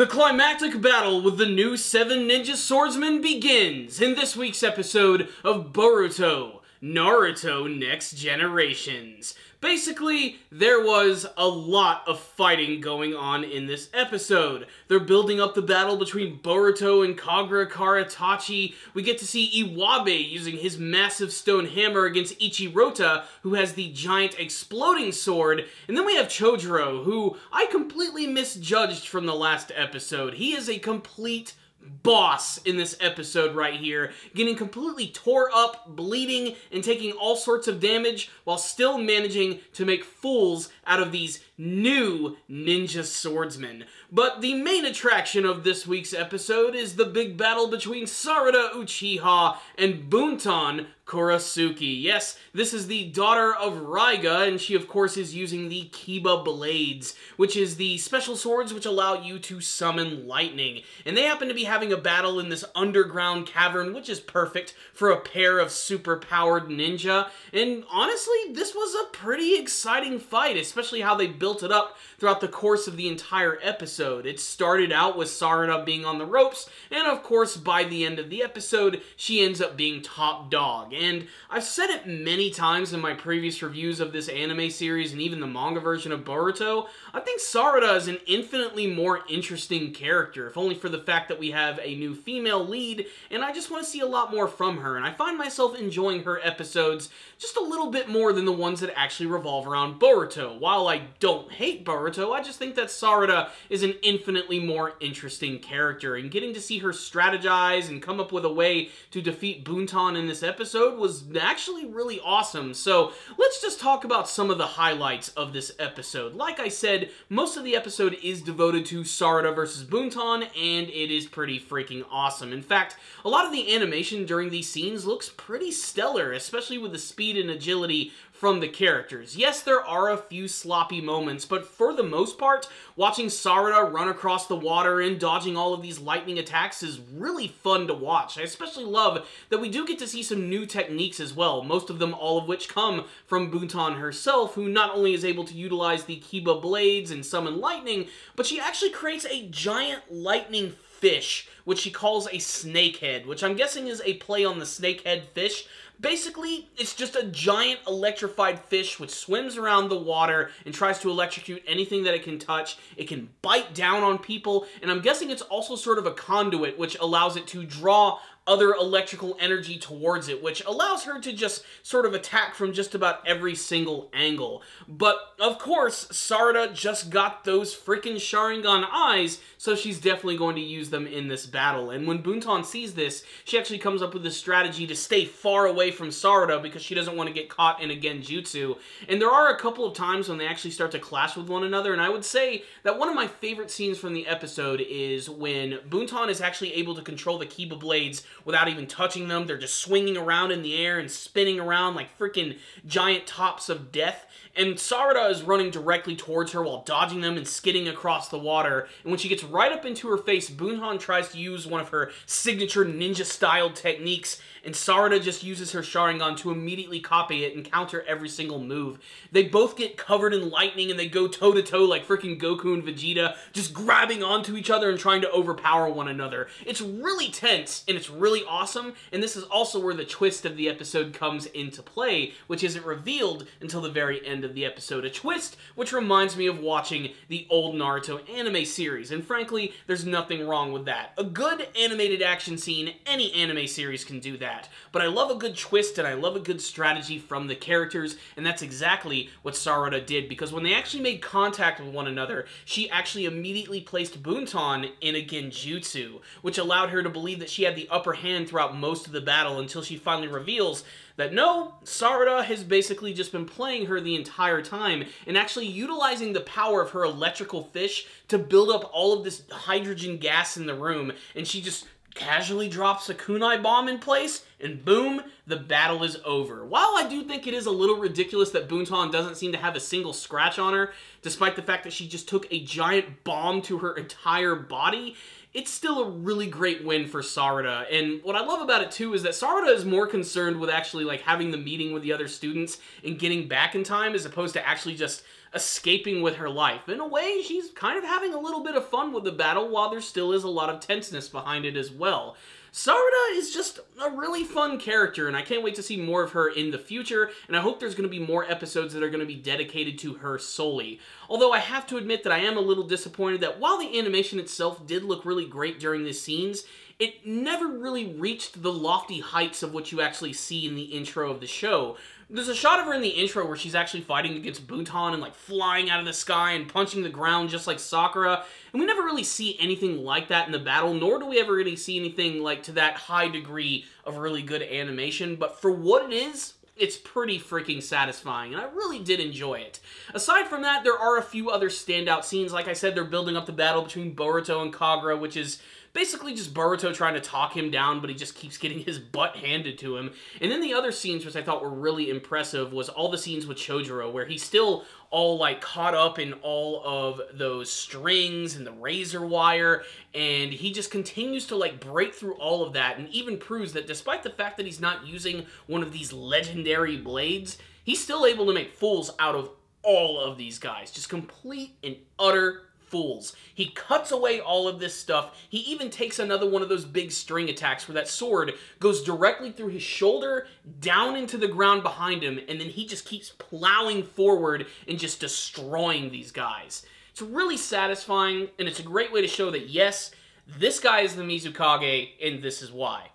The climactic battle with the new 7 ninja swordsmen begins in this week's episode of Boruto, Naruto Next Generations. Basically, there was a lot of fighting going on in this episode. They're building up the battle between Boruto and Kagura Karatachi. We get to see Iwabe using his massive stone hammer against Ichirota, who has the giant exploding sword. And then we have Chojuro, who I completely misjudged from the last episode. He is a complete boss in this episode right here, getting completely tore up, bleeding, and taking all sorts of damage while still managing to make fools out of these new ninja swordsmen. But the main attraction of this week's episode is the big battle between Sarada Uchiha and Buntan Kurasuki. Yes, this is the daughter of Raiga, and she of course is using the Kiba Blades, which is the special swords which allow you to summon lightning. And they happen to be having a battle in this underground cavern, which is perfect for a pair of super-powered ninja. And honestly, this was a pretty exciting fight, especially how they built it up throughout the course of the entire episode. It started out with Sarada being on the ropes, and of course, by the end of the episode, she ends up being top dog. And I've said it many times in my previous reviews of this anime series and even the manga version of Boruto, I think Sarada is an infinitely more interesting character, if only for the fact that we have a new female lead, and I just want to see a lot more from her, and I find myself enjoying her episodes just a little bit more than the ones that actually revolve around Boruto. While I don't hate Boruto, I just think that Sarada is an infinitely more interesting character, and getting to see her strategize and come up with a way to defeat Buntan in this episode was actually really awesome. So let's just talk about some of the highlights of this episode. Like I said, most of the episode is devoted to Sarada versus Buntan, and it is pretty freaking awesome. In fact, a lot of the animation during these scenes looks pretty stellar, especially with the speed and agility from the characters. Yes, there are a few sloppy moments, but for the most part, watching Sarada run across the water and dodging all of these lightning attacks is really fun to watch. I especially love that we do get to see some new techniques as well, most of them all of which come from Buntan herself, who not only is able to utilize the Kiba Blades and summon lightning, but she actually creates a giant lightning fish, which she calls a snakehead, which I'm guessing is a play on the snakehead fish. Basically, it's just a giant electrified fish which swims around the water and tries to electrocute anything that it can touch. It can bite down on people, and I'm guessing it's also sort of a conduit which allows it to draw other electrical energy towards it, which allows her to just sort of attack from just about every single angle. But, of course, Sarada just got those freaking Sharingan eyes, so she's definitely going to use them in this battle. And when Buntan sees this, she actually comes up with this strategy to stay far away from Sarada because she doesn't want to get caught in a genjutsu. And there are a couple of times when they actually start to clash with one another, and I would say that one of my favorite scenes from the episode is when Buntan is actually able to control the Kiba Blades without even touching them. They're just swinging around in the air and spinning around like freaking giant tops of death. And Sarada is running directly towards her while dodging them and skidding across the water. And when she gets right up into her face, Buntan tries to use one of her signature ninja-style techniques, and Sarada just uses her Sharingan to immediately copy it and counter every single move. They both get covered in lightning, and they go toe-to-toe like freaking Goku and Vegeta, just grabbing onto each other and trying to overpower one another. It's really tense, and it's really awesome, and this is also where the twist of the episode comes into play, which isn't revealed until the very end of the episode. A twist which reminds me of watching the old Naruto anime series, and frankly, there's nothing wrong with that. A good animated action scene, any anime series can do that. But I love a good twist, and I love a good strategy from the characters, and that's exactly what Sarada did, because when they actually made contact with one another, she actually immediately placed Buntan in a genjutsu, which allowed her to believe that she had the upper hand throughout most of the battle until she finally reveals that no, Sarada has basically just been playing her the entire time and actually utilizing the power of her electrical fish to build up all of this hydrogen gas in the room, and she just casually drops a kunai bomb in place, and boom, the battle is over. While I do think it is a little ridiculous that Buntan doesn't seem to have a single scratch on her, despite the fact that she just took a giant bomb to her entire body, it's still a really great win for Sarada. And what I love about it too is that Sarada is more concerned with actually like having the meeting with the other students and getting back in time as opposed to actually just escaping with her life. In a way, she's kind of having a little bit of fun with the battle while there still is a lot of tenseness behind it as well. Sarada is just a really fun character, and I can't wait to see more of her in the future, and I hope there's going to be more episodes that are going to be dedicated to her solely. Although I have to admit that I am a little disappointed that while the animation itself did look really great during the scenes, it never really reached the lofty heights of what you actually see in the intro of the show. There's a shot of her in the intro where she's actually fighting against Buntan and like flying out of the sky and punching the ground just like Sakura, and we never really see anything like that in the battle, nor do we ever really see anything like to that high degree of really good animation, but for what it is, it's pretty freaking satisfying, and I really did enjoy it. Aside from that, there are a few other standout scenes. Like I said, they're building up the battle between Boruto and Kagura, which is basically just Boruto trying to talk him down, but he just keeps getting his butt handed to him. And then the other scenes, which I thought were really impressive, was all the scenes with Chojuro, where he's still all, like, caught up in all of those strings and the razor wire, and he just continues to, like, break through all of that, and even proves that despite the fact that he's not using one of these legendary blades, he's still able to make fools out of all of these guys. Just complete and utter fools. He cuts away all of this stuff. He even takes another one of those big string attacks where that sword goes directly through his shoulder, down into the ground behind him, and then he just keeps plowing forward and just destroying these guys. It's really satisfying, and it's a great way to show that, yes, this guy is the Mizukage, and this is why.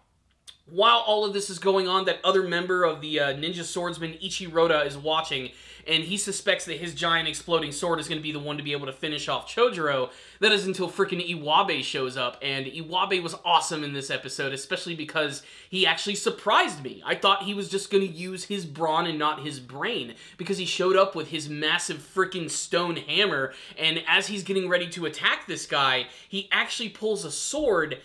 While all of this is going on, that other member of the Ninja Swordsman, Ichiroda, is watching, and he suspects that his giant exploding sword is going to be the one to be able to finish off Chojuro. That is until freaking Iwabe shows up, and Iwabe was awesome in this episode, especially because he actually surprised me. I thought he was just going to use his brawn and not his brain, because he showed up with his massive freaking stone hammer, and as he's getting ready to attack this guy, he actually pulls a sword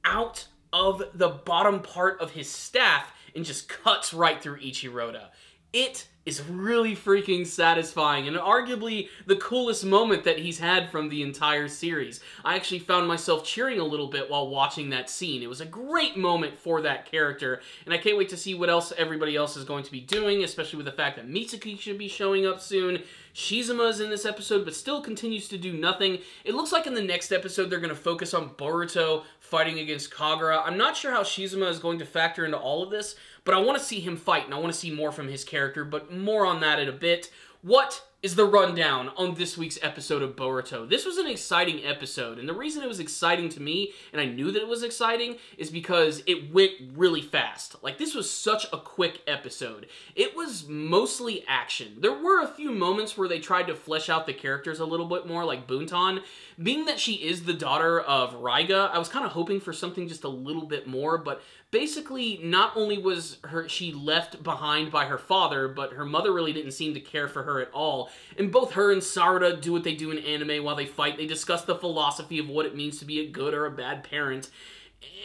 out of the bottom part of his staff and just cuts right through Ichiroda. It is really freaking satisfying, and arguably the coolest moment that he's had from the entire series. I actually found myself cheering a little bit while watching that scene. It was a great moment for that character, and I can't wait to see what else everybody else is going to be doing, especially with the fact that Mitsuki should be showing up soon. Shizuma's in this episode, but still continues to do nothing. It looks like in the next episode they're going to focus on Boruto fighting against Kagura. I'm not sure how Shizuma is going to factor into all of this, but I want to see him fight, and I want to see more from his character, but more on that in a bit. What is the rundown on this week's episode of Boruto? This was an exciting episode, and the reason it was exciting to me, and I knew that it was exciting, is because it went really fast. Like, this was such a quick episode. It was mostly action. There were a few moments where they tried to flesh out the characters a little bit more, like Buntan. Being that she is the daughter of Raiga, I was kind of hoping for something just a little bit more, but basically, not only was she left behind by her father, but her mother really didn't seem to care for her at all. And both her and Sarada do what they do in anime while they fight. They discuss the philosophy of what it means to be a good or a bad parent.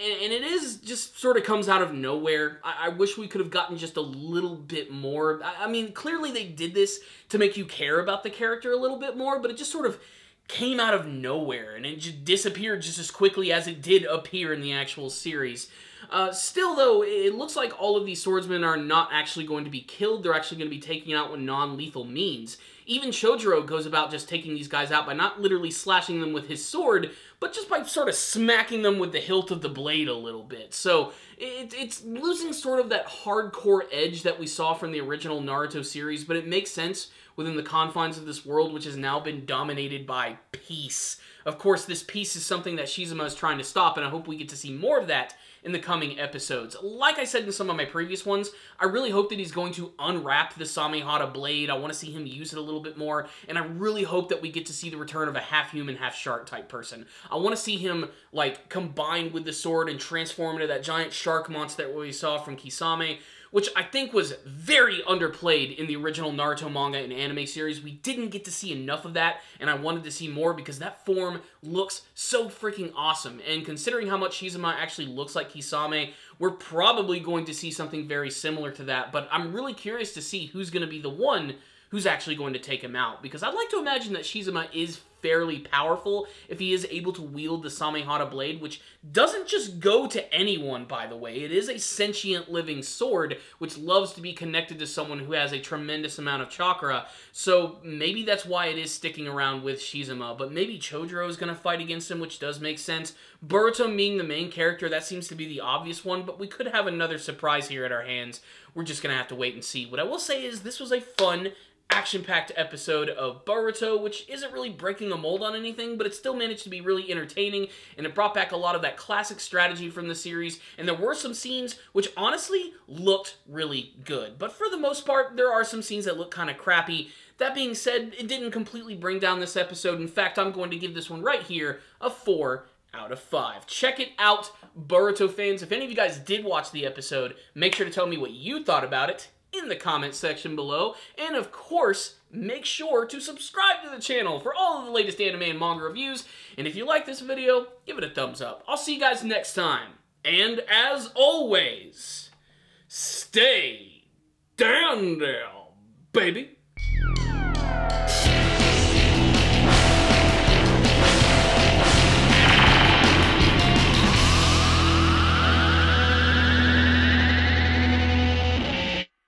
And it is just sort of comes out of nowhere. I wish we could have gotten just a little bit more. I mean, clearly they did this to make you care about the character a little bit more, but it just sort of came out of nowhere, and it just disappeared just as quickly as it did appear in the actual series. Still, though, it looks like all of these swordsmen are not actually going to be killed. They're actually going to be taken out with non-lethal means. Even Chojuro goes about just taking these guys out by not literally slashing them with his sword, but just by sort of smacking them with the hilt of the blade a little bit. So it's losing sort of that hardcore edge that we saw from the original Naruto series, but it makes sense within the confines of this world, which has now been dominated by peace. Of course, this peace is something that Shizuma is trying to stop, and I hope we get to see more of that in the coming episodes. Like I said in some of my previous ones, I really hope that he's going to unwrap the Samehada blade. I want to see him use it a little bit more, and I really hope that we get to see the return of a half-human, half-shark type person. I want to see him, like, combine with the sword and transform into that giant shark monster that we saw from Kisame, which I think was very underplayed in the original Naruto manga and anime series. We didn't get to see enough of that, and I wanted to see more because that form looks so freaking awesome. And considering how much Shizuma actually looks like Kisame, we're probably going to see something very similar to that, but I'm really curious to see who's going to be the one who's actually going to take him out, because I'd like to imagine that Shizuma is fairly powerful if he is able to wield the Samehada blade, which doesn't just go to anyone, by the way. It is a sentient living sword, which loves to be connected to someone who has a tremendous amount of chakra, so maybe that's why it is sticking around with Shizuma, but maybe Chojuro is going to fight against him, which does make sense. Boruto being the main character, that seems to be the obvious one, but we could have another surprise here at our hands. We're just going to have to wait and see. What I will say is this was a fun, action-packed episode of Boruto, which isn't really breaking a mold on anything, but it still managed to be really entertaining, and it brought back a lot of that classic strategy from the series, and there were some scenes which honestly looked really good. But for the most part, there are some scenes that look kind of crappy. That being said, it didn't completely bring down this episode. In fact, I'm going to give this one right here a 4 out of 5. Check it out, Boruto fans. If any of you guys did watch the episode, make sure to tell me what you thought about it in the comment section below, and of course, make sure to subscribe to the channel for all of the latest anime and manga reviews, and if you like this video, give it a thumbs up. I'll see you guys next time, and as always, stay down there, baby.